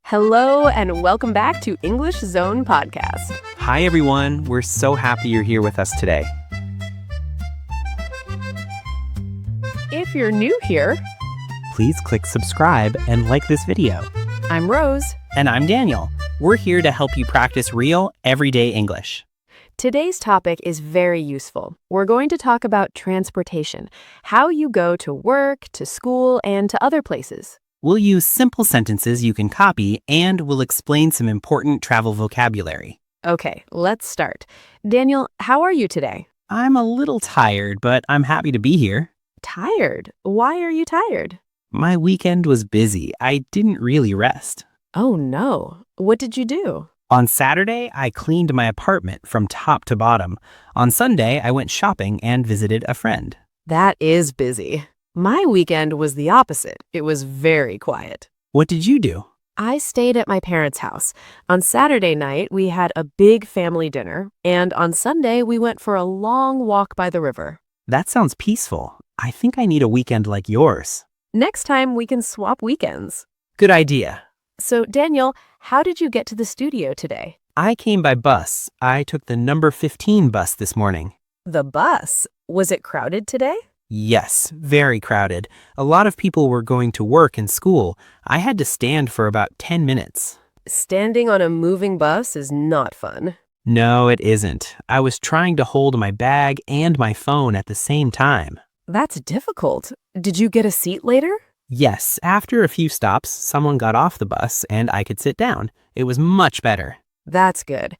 Hello and welcome back to English Zone Podcast. Hi, everyone. We're so happy you're here with us today. If you're new here, Please click subscribe and like this video. I'm Rose. And I'm Daniel. We're here to help you practice real, everyday English. Today's topic is very useful. We're going to talk about transportation, how you go to work, to school, and to other places. We'll use simple sentences you can copy, and we'll explain some important travel vocabulary. Okay, let's start. Daniel, how are you today? I'm a little tired, but I'm happy to be here. Tired? Why are you tired? My weekend was busy. I didn't really rest. Oh no, what did you do? On Saturday, I cleaned my apartment from top to bottom. On Sunday, I went shopping and visited a friend. That is busy. My weekend was the opposite. It was very quiet. What did you do? I stayed at my parents' house. On Saturday night, we had a big family dinner, and on Sunday, we went for a long walk by the river. That sounds peaceful. I think I need a weekend like yours. Next time, we can swap weekends. Good idea. So, Daniel, how did you get to the studio today? I came by bus. I took the number 15 bus this morning. The bus. Was it crowded today? Yes, very crowded. A lot of people were going to work and school. I had to stand for about 10 minutes. Standing on a moving bus is not fun. No, it isn't. I was trying to hold my bag and my phone at the same time. That's difficult. Did you get a seat later? Yes, after a few stops, someone got off the bus and I could sit down. It was much better. That's good.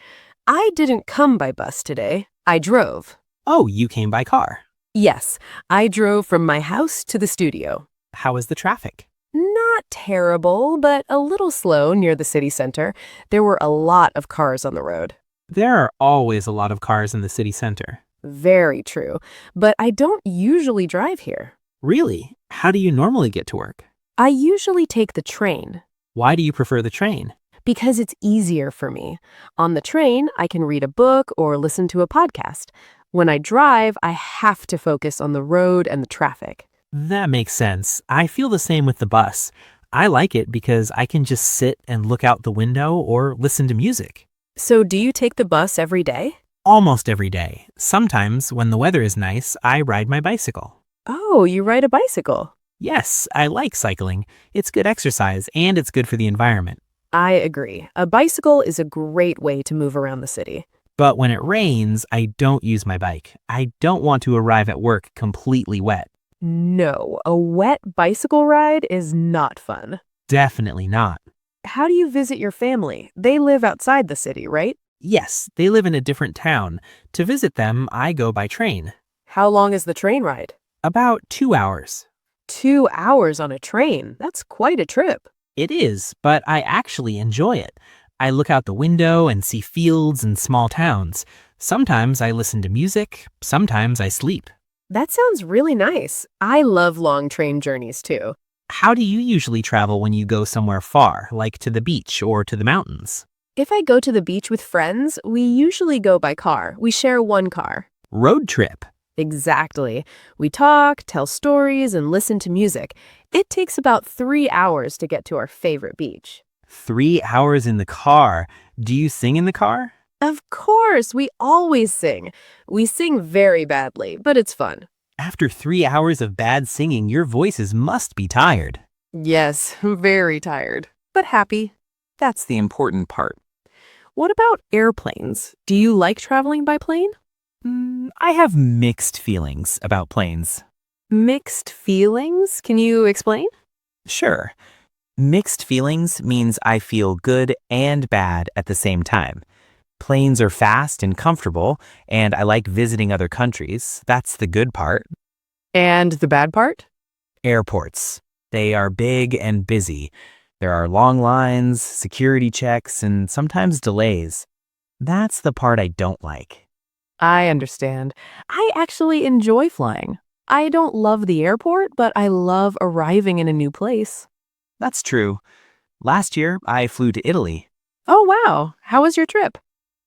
I didn't come by bus today. I drove. Oh, you came by car. Yes, I drove from my house to the studio. How was the traffic? Not terrible, but a little slow near the city center. There were a lot of cars on the road. There are always a lot of cars in the city center. Very true, but I don't usually drive here. Really? How do you normally get to work? I usually take the train Why do you prefer the train? because it's easier for me. On the train, I can read a book or listen to a podcast. When I drive, I have to focus on the road and the traffic. That makes sense. I feel the same with the bus. I like it because I can just sit and look out the window or listen to music. So do you take the bus every day? Almost every day. Sometimes, when the weather is nice, I ride my bicycle. Oh, you ride a bicycle. Yes, I like cycling. It's good exercise and it's good for the environment. I agree. A bicycle is a great way to move around the city. But when it rains, I don't use my bike. I don't want to arrive at work completely wet. No, a wet bicycle ride is not fun. Definitely not. How do you visit your family? They live outside the city, right? Yes, they live in a different town. To visit them, I go by train. How long is the train ride? About 2 hours. 2 hours on a train. That's quite a trip. It is, but I actually enjoy it. I look out the window and see fields and small towns. Sometimes I listen to music, sometimes I sleep. That sounds really nice. I love long train journeys too. How do you usually travel when you go somewhere far, like to the beach or to the mountains? If I go to the beach with friends, we usually go by car. We share one car. Road trip. Exactly. We talk, tell stories, and listen to music. It takes about 3 hours to get to our favorite beach. 3 hours in the car. Do you sing in the car? Of course, we always sing. We sing very badly, but it's fun. After 3 hours of bad singing, your voices must be tired. Yes, very tired, but happy. That's the important part. What about airplanes? Do you like traveling by plane? I have mixed feelings about planes. Mixed feelings? Can you explain? Sure. Mixed feelings means I feel good and bad at the same time. Planes are fast and comfortable, and I like visiting other countries. That's the good part. And the bad part? Airports. They are big and busy. There are long lines, security checks, and sometimes delays. That's the part I don't like. I understand. I actually enjoy flying. I don't love the airport, but I love arriving in a new place. That's true. Last year, I flew to Italy. Oh, wow. How was your trip?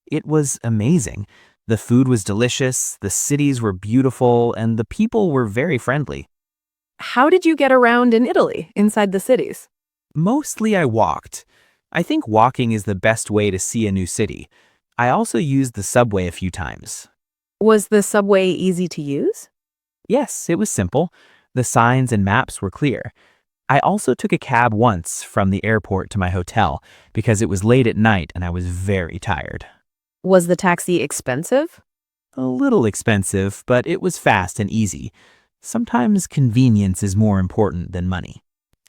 It was amazing. The food was delicious, the cities were beautiful, and the people were very friendly. How did you get around in Italy, inside the cities? Mostly I walked. I think walking is the best way to see a new city. I also used the subway a few times. Was the subway easy to use? Yes, it was simple. The signs and maps were clear. I also took a cab once from the airport to my hotel because it was late at night and I was very tired. Was the taxi expensive? A little expensive, but it was fast and easy. Sometimes convenience is more important than money.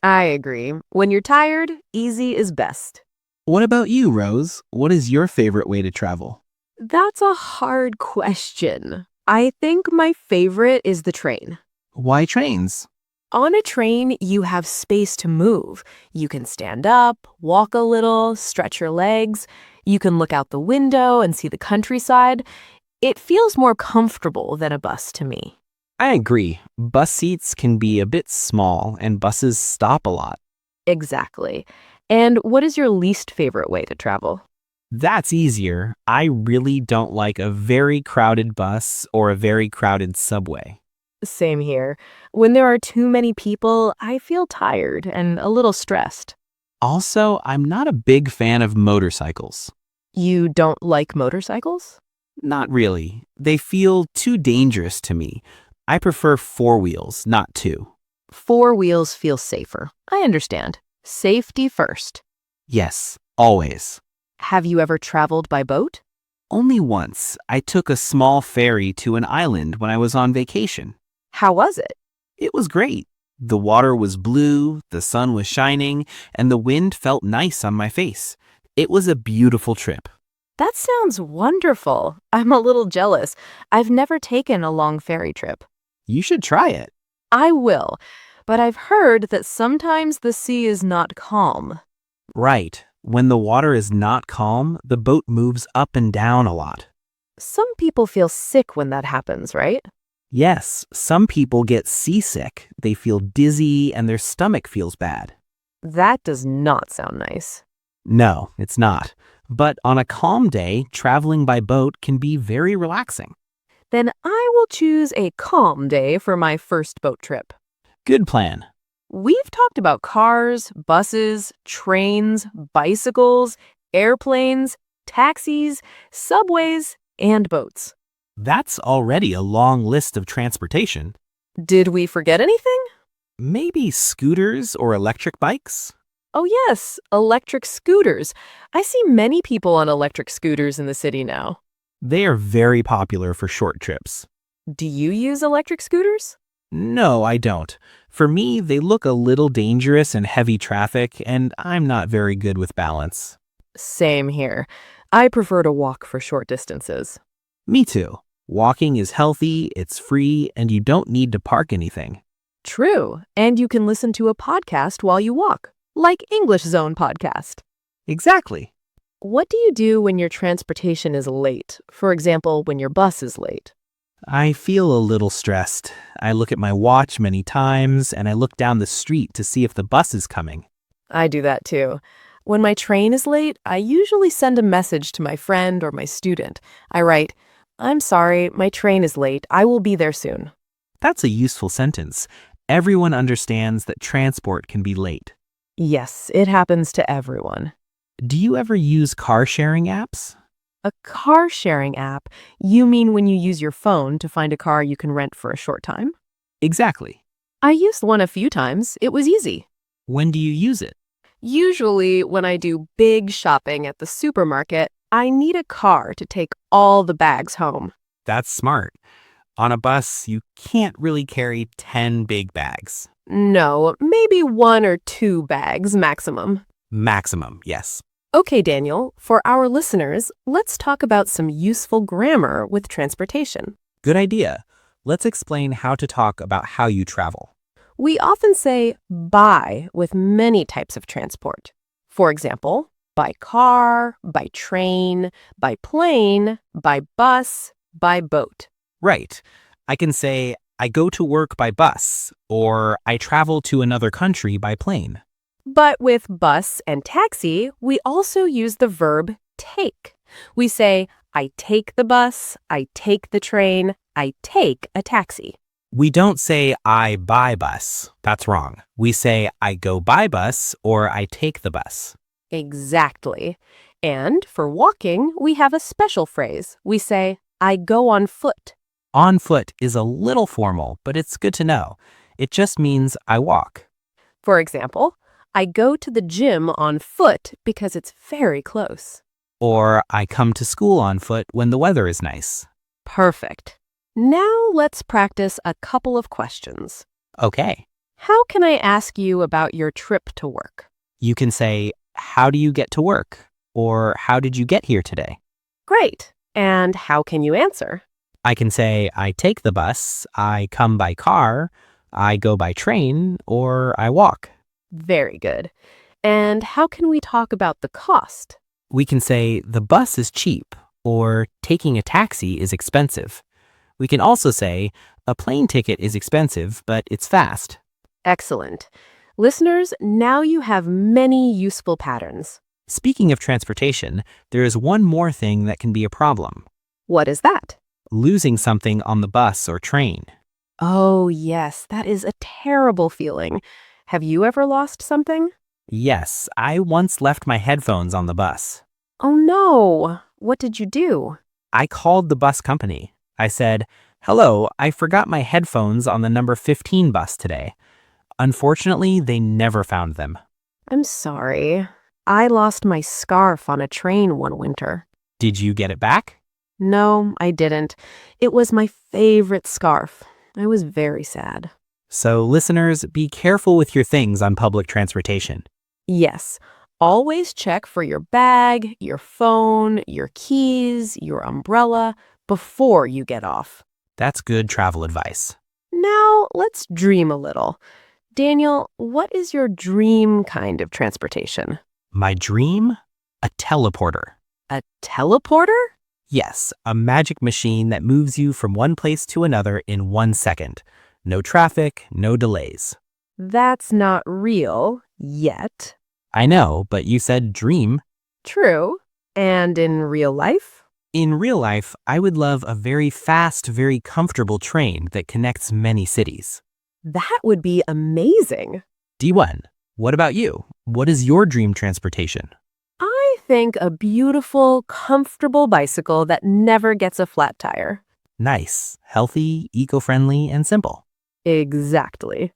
I agree. When you're tired, easy is best. What about you, Rose? What is your favorite way to travel? That's a hard question. I think my favorite is the train. Why trains? On a train, you have space to move. You can stand up, walk a little, stretch your legs. You can look out the window and see the countryside. It feels more comfortable than a bus to me. I agree. Bus seats can be a bit small and buses stop a lot. Exactly. And what is your least favorite way to travel? That's easier. I really don't like a very crowded bus or a very crowded subway. Same here. When there are too many people, I feel tired and a little stressed. Also, I'm not a big fan of motorcycles. You don't like motorcycles? Not really. They feel too dangerous to me. I prefer four wheels, not two. Four wheels feel safer. I understand. Safety first. Yes, always. Have you ever traveled by boat? Only once. I took a small ferry to an island when I was on vacation. How was it? It was great. The water was blue, the sun was shining, and the wind felt nice on my face. It was a beautiful trip. That sounds wonderful. I'm a little jealous. I've never taken a long ferry trip. You should try it. I will, but I've heard that sometimes the sea is not calm. Right. When the water is not calm, the boat moves up and down a lot. Some people feel sick when that happens, right? Yes, some people get seasick. They feel dizzy and their stomach feels bad. That does not sound nice. No, it's not. But on a calm day, traveling by boat can be very relaxing. Then I will choose a calm day for my first boat trip. Good plan. We've talked about cars, buses, trains, bicycles, airplanes, taxis, subways, and boats. That's already a long list of transportation. Did we forget anything? Maybe scooters or electric bikes? Oh yes, electric scooters. I see many people on electric scooters in the city now. They are very popular for short trips. Do you use electric scooters? No, I don't. For me, they look a little dangerous in heavy traffic, and I'm not very good with balance. Same here. I prefer to walk for short distances. Me too. Walking is healthy, it's free, and you don't need to park anything. True, and you can listen to a podcast while you walk, like English Zone podcast. Exactly. What do you do when your transportation is late? For example, when your bus is late? I feel a little stressed. I look at my watch many times, and I look down the street to see if the bus is coming. I do that too. When my train is late, I usually send a message to my friend or my student. I write, "I'm sorry, my train is late. I will be there soon." That's a useful sentence. Everyone understands that transport can be late. Yes, it happens to everyone. Do you ever use car-sharing apps? A car sharing app? You mean when you use your phone to find a car you can rent for a short time? Exactly. I used one a few times. It was easy. When do you use it? Usually, when I do big shopping at the supermarket, I need a car to take all the bags home. That's smart. On a bus, you can't really carry 10 big bags. No, maybe 1 or 2 bags maximum. Maximum, yes. Okay, Daniel, for our listeners, let's talk about some useful grammar with transportation. Good idea. Let's explain how to talk about how you travel. We often say by with many types of transport. For example, by car, by train, by plane, by bus, by boat. Right. I can say, I go to work by bus, or I travel to another country by plane. But with bus and taxi, we also use the verb take. We say, I take the bus, I take the train, I take a taxi. We don't say, I buy bus. That's wrong. We say, I go by bus, or I take the bus. Exactly. And for walking, we have a special phrase. We say, I go on foot. On foot is a little formal, but it's good to know. It just means I walk. For example, I go to the gym on foot because it's very close. Or I come to school on foot when the weather is nice. Perfect. Now let's practice a couple of questions. Okay. How can I ask you about your trip to work? You can say, how do you get to work? Or how did you get here today? Great. And how can you answer? I can say, I take the bus, I come by car, I go by train, or I walk. Very good. And how can we talk about the cost? We can say, the bus is cheap, or taking a taxi is expensive. We can also say, a plane ticket is expensive, but it's fast. Excellent. Listeners, now you have many useful patterns. Speaking of transportation, there is one more thing that can be a problem. What is that? Losing something on the bus or train. Oh, yes, that is a terrible feeling. Have you ever lost something? Yes, I once left my headphones on the bus. Oh, no. What did you do? I called the bus company. I said, hello, I forgot my headphones on the number 15 bus today. Unfortunately, they never found them. I'm sorry. I lost my scarf on a train one winter. Did you get it back? No, I didn't. It was my favorite scarf. I was very sad. So, listeners, be careful with your things on public transportation. Yes, always check for your bag, your phone, your keys, your umbrella before you get off. That's good travel advice. Now, let's dream a little. Daniel, what is your dream kind of transportation? My dream? A teleporter. A teleporter? Yes, a magic machine that moves you from one place to another in 1 second. No traffic, no delays. That's not real yet. I know, but you said dream. True. And in real life? In real life, I would love a very fast, very comfortable train that connects many cities. That would be amazing. D1, what about you? What is your dream transportation? I think a beautiful, comfortable bicycle that never gets a flat tire. Nice, healthy, eco-friendly, and simple. Exactly.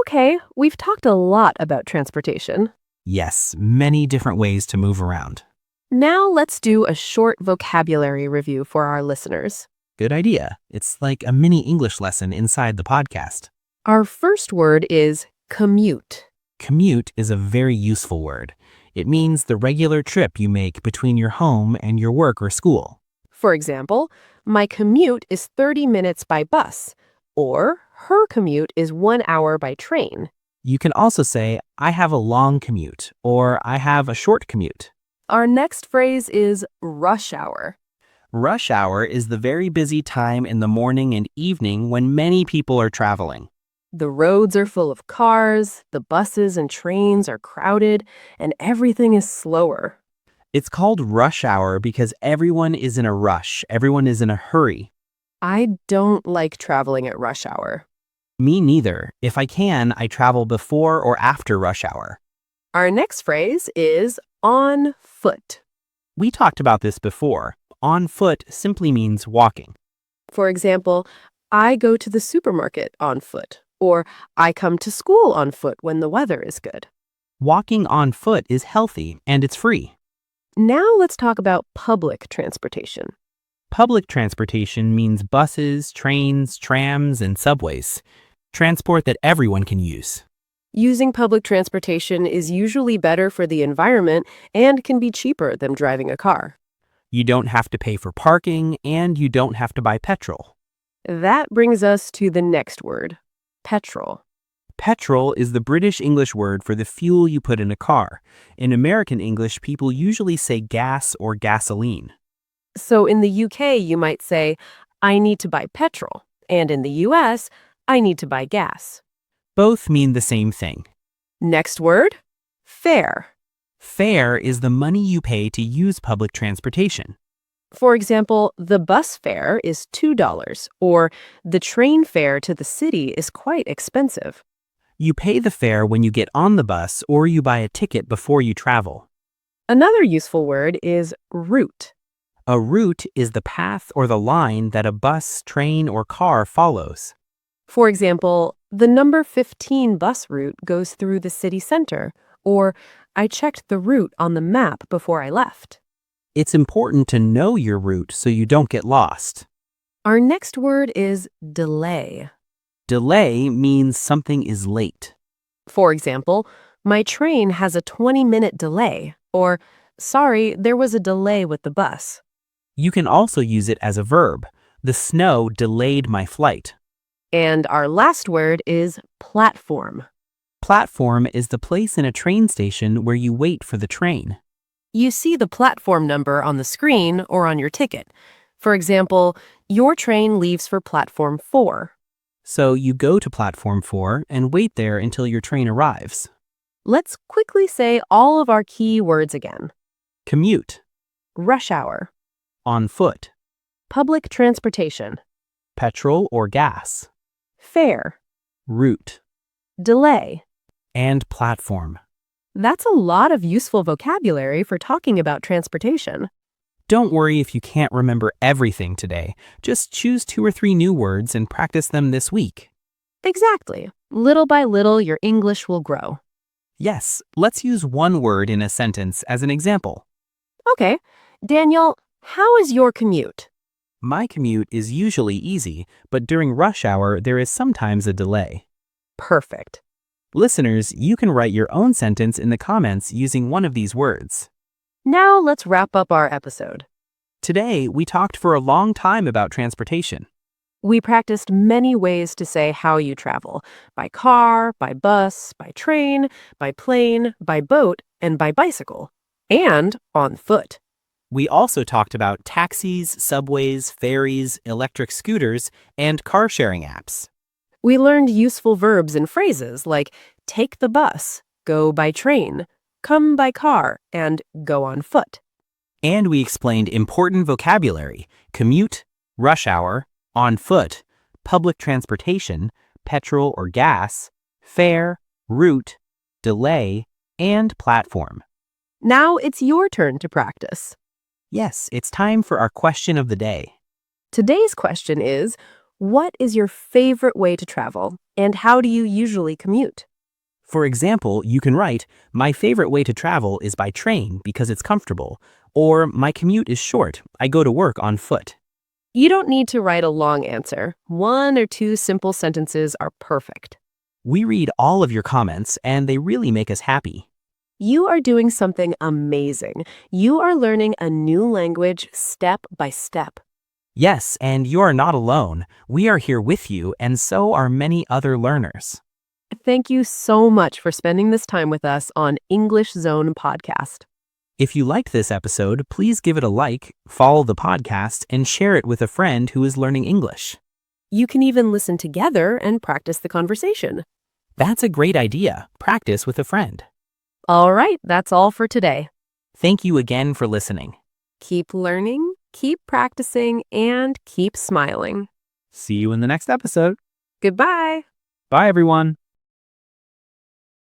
Okay, we've talked a lot about transportation. Yes, many different ways to move around. Now let's do a short vocabulary review for our listeners. Good idea. It's like a mini English lesson inside the podcast. Our first word is commute. Commute is a very useful word. It means the regular trip you make between your home and your work or school. For example, my commute is 30 minutes by bus, or her commute is 1 hour by train. You can also say, I have a long commute, or I have a short commute. Our next phrase is rush hour. Rush hour is the very busy time in the morning and evening when many people are traveling. The roads are full of cars, the buses and trains are crowded, and everything is slower. It's called rush hour because everyone is in a rush. Everyone is in a hurry. I don't like traveling at rush hour. Me neither. If I can, I travel before or after rush hour. Our next phrase is on foot. We talked about this before. On foot simply means walking. For example, I go to the supermarket on foot, or I come to school on foot when the weather is good. Walking on foot is healthy and it's free. Now let's talk about public transportation. Public transportation means buses, trains, trams, and subways. Transport that everyone can use. Using public transportation is usually better for the environment and can be cheaper than driving a car. You don't have to pay for parking and you don't have to buy petrol. That brings us to the next word, petrol. Petrol is the British English word for the fuel you put in a car. In American English, people usually say gas or gasoline. So in the UK, you might say, I need to buy petrol. And in the US, I need to buy gas. Both mean the same thing. Next word, fare. Fare is the money you pay to use public transportation. For example, the bus fare is $2, or the train fare to the city is quite expensive. You pay the fare when you get on the bus or you buy a ticket before you travel. Another useful word is route. A route is the path or the line that a bus, train, or car follows. For example, the number 15 bus route goes through the city center, or I checked the route on the map before I left. It's important to know your route so you don't get lost. Our next word is delay. Delay means something is late. For example, my train has a 20-minute delay, or sorry, there was a delay with the bus. You can also use it as a verb. The snow delayed my flight. And our last word is platform. Platform is the place in a train station where you wait for the train. You see the platform number on the screen or on your ticket. For example, your train leaves for platform 4. So you go to platform 4 and wait there until your train arrives. Let's quickly say all of our key words again. Commute, Rush hour, on foot, public transportation, petrol or gas, fare, route, delay. and platform. That's a lot of useful vocabulary for talking about transportation. Don't worry if you can't remember everything today. Just choose 2 or 3 new words and practice them this week. Exactly. Little by little, your English will grow. Yes, let's use one word in a sentence as an example. Okay. Daniel, how is your commute? My commute is usually easy, but during rush hour, there is sometimes a delay. Perfect. Listeners, you can write your own sentence in the comments using one of these words. Now let's wrap up our episode. Today, we talked for a long time about transportation. We practiced many ways to say how you travel: by car, by bus, by train, by plane, by boat, and by bicycle, and on foot. We also talked about taxis, subways, ferries, electric scooters, and car-sharing apps. We learned useful verbs and phrases like take the bus, go by train, come by car, and go on foot. And we explained important vocabulary: commute, rush hour, on foot, public transportation, petrol or gas, fare, route, delay, and platform. Now it's your turn to practice. Yes, it's time for our question of the day. Today's question is, what is your favorite way to travel, and how do you usually commute? For example, you can write, my favorite way to travel is by train because it's comfortable, or my commute is short, I go to work on foot. You don't need to write a long answer. 1 or 2 simple sentences are perfect. We read all of your comments, and they really make us happy. You are doing something amazing. You are learning a new language step by step. Yes, and you are not alone. We are here with you, and so are many other learners. Thank you so much for spending this time with us on English Zone Podcast. If you liked this episode, please give it a like, follow the podcast, and share it with a friend who is learning English. You can even listen together and practice the conversation. That's a great idea. Practice with a friend. All right, that's all for today. Thank you again for listening. Keep learning, keep practicing, and keep smiling. See you in the next episode. Goodbye. Bye, everyone.